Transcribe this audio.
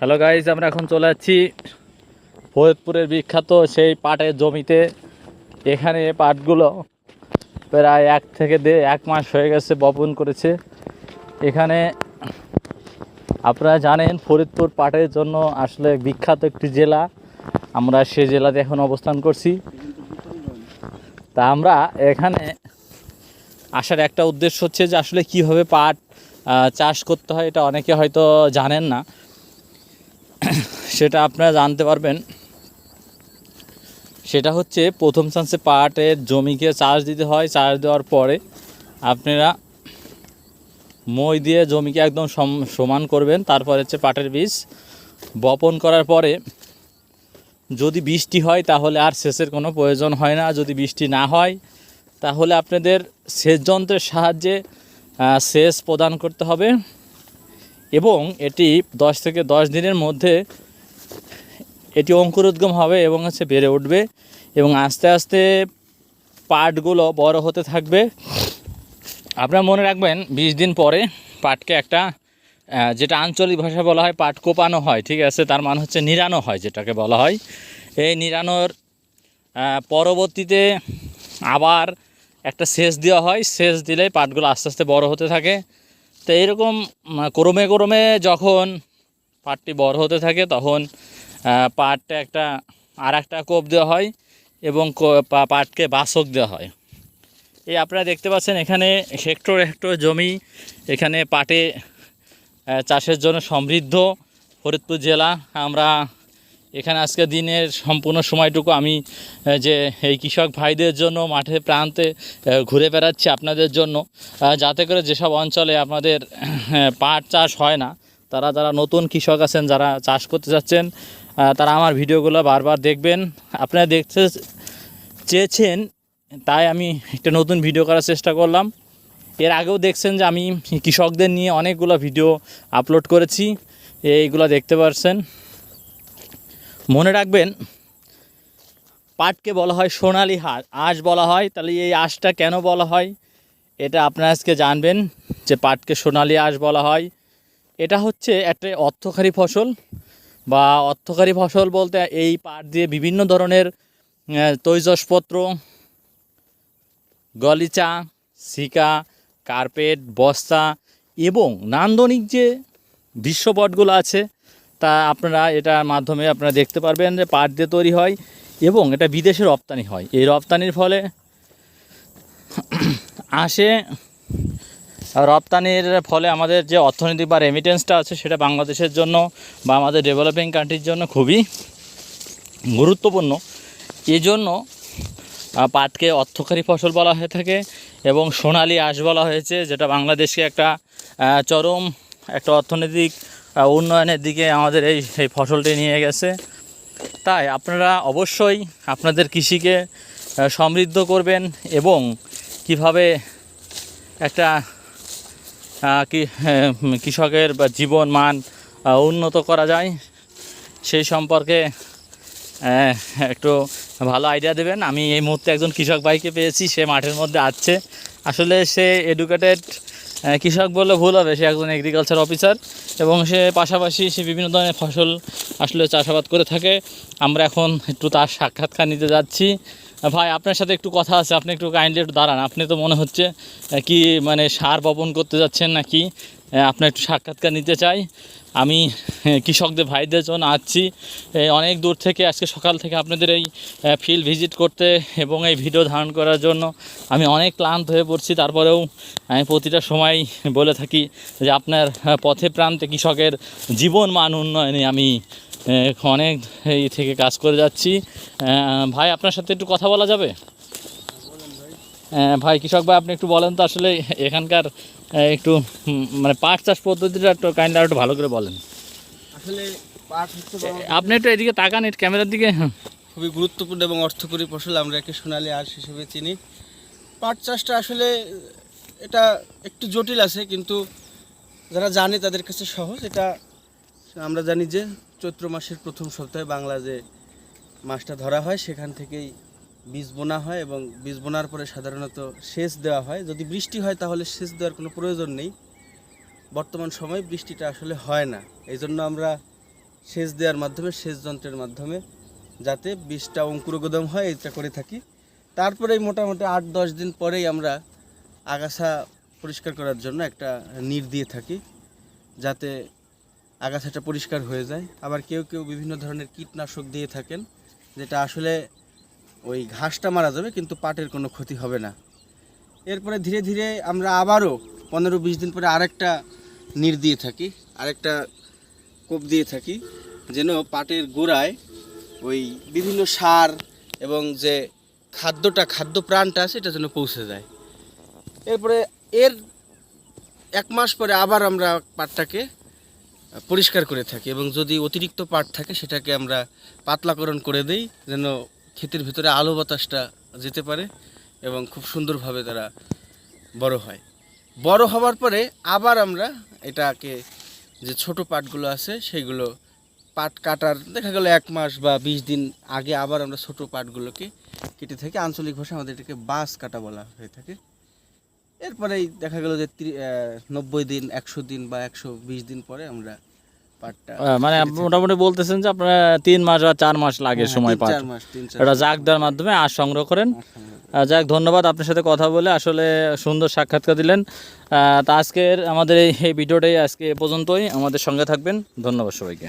Hello guys, আমরা এখন চলে যাচ্ছি ফরিদপুরের বিখ্যাত সেই পাটের জমিতে। এখানে পাটগুলো প্রায় 1 মাস হয়ে গেছে বপন করেছে। এখানে আপনারা জানেন ফরিদপুর পাটের জন্য আসলে বিখ্যাত একটি জেলা। আমরা সে জেলাতে এখন অবস্থান করছি। তা আমরা এখানে আসার একটা উদ্দেশ্য হচ্ছে যে আসলে কীভাবে পাট চাষ করতে হয়, এটা অনেকে হয়তো জানেন না, সেটা আপনারা জানতে পারবেন। সেটা হচ্ছে প্রথম চান্সে পাটের জমিকে চাষ দিতে হয়। চাষ দেওয়ার পরে আপনারা মই দিয়ে জমিকে একদম সমান করবেন। তারপর হচ্ছে পাটের বীজ বপন করার পরে যদি বৃষ্টি হয় তাহলে আর সেচের কোনো প্রয়োজন হয় না। যদি বৃষ্টি না হয় তাহলে আপনাদের সেচ যন্ত্রের সাহায্যে সেচ প্রদান করতে হবে এবং এটি 10 থেকে 10 দিনের মধ্যে এটি অঙ্কুরোদ্গম হবে এবং হচ্ছে বেড়ে উঠবে এবং আস্তে আস্তে পাটগুলো বড় হতে থাকবে। আপনারা মনে রাখবেন 20 দিন পরে পাটকে একটা যেটা আঞ্চলিক ভাষায় বলা হয় পাট কোপানো হয়, ঠিক আছে, তার মানে হচ্ছে নিড়ানো হয় যেটাকে বলা হয়। এই নিড়ানোর পরবর্তীতে আবার একটা সেচ দেওয়া হয়। সেচ দিলে পাটগুলো আস্তে আস্তে বড় হতে থাকে। তো এইরকম ক্রমে ক্রমে যখন পাটটি বড় হতে থাকে তখন পাটটা আর একটা কোপ দেওয়া হয় এবং পাটকে বাছক দেওয়া হয়। এই আপনারা দেখতে পাচ্ছেন এখানে হেক্টর হেক্টর জমি এখানে পাটে চাষের জন্য সমৃদ্ধ ফরিদপুর জেলা। আমরা এখানে আজকে দিনের সম্পূর্ণ সময়টুকু আমি যে এই কৃষক ভাইদের জন্য মাঠে প্রান্তে ঘুরে বেড়াচ্ছি আপনাদের জন্য, যাতে করে যেসব অঞ্চলে আপনাদের পাট চাষ হয় না, যারা নতুন কৃষক আছেন, যারা চাষ করতে যাচ্ছেন, তারা আমার ভিডিওগুলো বারবার দেখবেন। আপনারা দেখতে চেয়েছেন তাই আমি একটা নতুন ভিডিও করার চেষ্টা করলাম। এর আগেও দেখছেন যে আমি কৃষকদের নিয়ে অনেকগুলো ভিডিও আপলোড করেছি, এইগুলো দেখতে পাচ্ছেন। মনে রাখবেন পাটকে বলা হয় সোনালি আঁশ বলা হয়। তাহলে এই আঁশটা কেন বলা হয় এটা আপনারা আজকে জানবেন যে পাটকে সোনালি আঁশ বলা হয়। এটা হচ্ছে একটা অর্থকারী ফসল বা অর্থকারী ফসল বলতে এই পাট দিয়ে বিভিন্ন ধরনের তৈজসপত্র, গলিচা, সিকা, কার্পেট, বস্তা এবং নান্দনিক যে দৃশ্যপটগুলো আছে তা আপনারা এটার মাধ্যমে আপনারা দেখতে পারবেন যে পাট দিয়ে তৈরি হয় এবং এটা বিদেশে রপ্তানি হয়। এই রপ্তানির ফলে রপ্তানির ফলে আমাদের যে অর্থনৈতিক বা রেমিটেন্সটা আছে সেটা বাংলাদেশের জন্য বা আমাদের ডেভেলপিং কান্ট্রির জন্য খুবই গুরুত্বপূর্ণ। এই জন্য পাটকে অর্থকারী ফসল বলা হয়ে থাকে এবং সোনালি আঁশ বলা হয়েছে, যেটা বাংলাদেশকে একটা চরম একটা অর্থনৈতিক উন্নয়নের দিকে আমাদের এই ফসলটি নিয়ে গেছে। তাই আপনারা অবশ্যই আপনাদের কৃষিকে সমৃদ্ধ করবেন এবং কিভাবে একটা কৃষকের বা জীবন মান উন্নত করা যায় সেই সম্পর্কে একটু ভালো আইডিয়া দেবেন। আমি এই মুহূর্তে একজন কৃষক ভাইকে পেয়েছি, সে মাঠের মধ্যে আছে। আসলে সে এডুকেটেড কৃষক বললে ভুল হবে, সে একজন এগ্রিকালচার অফিসার এবং সে পাশাপাশি সে বিভিন্ন ধরনের ফসল আসলে চাষাবাদ করে থাকে। আমরা এখন একটু তার সাক্ষাৎকার নিতে যাচ্ছি। ভাই, আপনার সাথে একটু কথা আছে, আপনি একটু কাইন্ডলি একটু দাঁড়ান। আপনি তো মনে হচ্ছে কি মানে সার বপন করতে যাচ্ছেন নাকি? আপনার একটু সাক্ষাৎকার নিতে চাই। আমি কৃষকদের ভাইদের জন্য আসছি অনেক দূর থেকে, আজকে সকাল থেকে আপনাদের এই ফিল্ড ভিজিট করতে এবং এই ভিডিও ধারণ করার জন্য আমি অনেক ক্লান্ত হয়ে পড়ছি। তারপরেও আমি প্রতিটা সময় বলে থাকি যে আপনার পথে প্রান্তে কৃষকের জীবন মান উন্নয়নে আমি অনেক এই থেকে কাজ করে যাচ্ছি। ভাই, আপনার সাথে একটু কথা বলা যাবে? ভাই কৃষক ভাই, আপনি একটু বলেন তো আসলে এখানকার একটু মানে পাট চাষ পদ্ধতিটা একটু কাইন্ডলি আর একটু ভালো করে বলেন। আসলে পাট হচ্ছে আপনি একটু এদিকে তাকান, একটু ক্যামেরার দিকে। খুবই গুরুত্বপূর্ণ এবং অর্থকরী ফসল, আমরা একে সোনালী আঁশ হিসেবে চিনি। পাট চাষটা আসলে এটা একটু জটিল আছে, কিন্তু যারা জানে তাদের কাছে সহজ। এটা আমরা জানি যে চৈত্র মাসের প্রথম সপ্তাহে বাংলা যে মাসটা ধরা হয় সেখান থেকেই বীজ বোনা হয় এবং বীজ বোনার পরে সাধারণত সেচ দেওয়া হয়। যদি বৃষ্টি হয় তাহলে সেচ দেওয়ার কোনো প্রয়োজন নেই। বর্তমান সময়ে বৃষ্টিটা আসলে হয় না, এই জন্য আমরা সেচ দেওয়ার মাধ্যমে, সেচ যন্ত্রের মাধ্যমে যাতে বীজটা অঙ্কুরোদ্গম হয় এটা করে থাকি। তারপরেই মোটামুটি 8-10 দিন পরেই আমরা আগাছা পরিষ্কার করার জন্য একটা নির দিয়ে থাকি, যাতে আগাছাটা পরিষ্কার হয়ে যায়। আবার কেউ কেউ বিভিন্ন ধরনের কীটনাশক দিয়ে থাকেন, যেটা আসলে ওই ঘাসটা মারা যাবে কিন্তু পাটের কোনো ক্ষতি হবে না। এরপরে ধীরে ধীরে আমরা আবারও 15-20 দিন পরে আরেকটা নির দিয়ে থাকি, আরেকটা কোপ দিয়ে থাকি, যেন পাটের গোড়ায় ওই বিভিন্ন সার এবং যে খাদ্য প্রাণটা আছে এটা যেন পৌঁছে যায়। এরপরে এর 1 মাস পরে আবার আমরা পাটটাকে পরিষ্কার করে থাকি, এবং যদি অতিরিক্ত পাট থাকে সেটাকে আমরা পাতলাকরণ করে দেই, যেন ক্ষেতের ভিতরে আলো বাতাসটা যেতে পারে এবং খুব সুন্দরভাবে তারা বড় হয়। বড় হওয়ার পরে আবার আমরা এটাকে, যে ছোট পাটগুলো আছে সেইগুলো পাট কাটার দেখা গেল 1 মাস বা 20 দিন আগে আবার আমরা ছোট পাটগুলোকে কেটে থাকি। আঞ্চলিক ভাষায় আমাদের এটাকে বাঁশ কাটা বলা হয়ে থাকে। এরপরেই দেখা গেল যে 90 দিন, 100 দিন বা 120 দিন পরে আমরা পাটটা মানে আপনি মোটামুটি বলতেছেন যে আপনার 3 মাস বা 4 মাস লাগে সময় পাট 3-4 মাস, 3-4 এটা জাগ দেওয়ার মাধ্যমে আঁশ সংগ্রহ করেন। যাক, ধন্যবাদ আপনার সাথে কথা বলে, আসলে সুন্দর সাক্ষাৎকার দিলেন। তা আজকের আমাদের এই ভিডিওটাই আজকে এ পর্যন্তই। আমাদের সঙ্গে থাকবেন। ধন্যবাদ সবাইকে।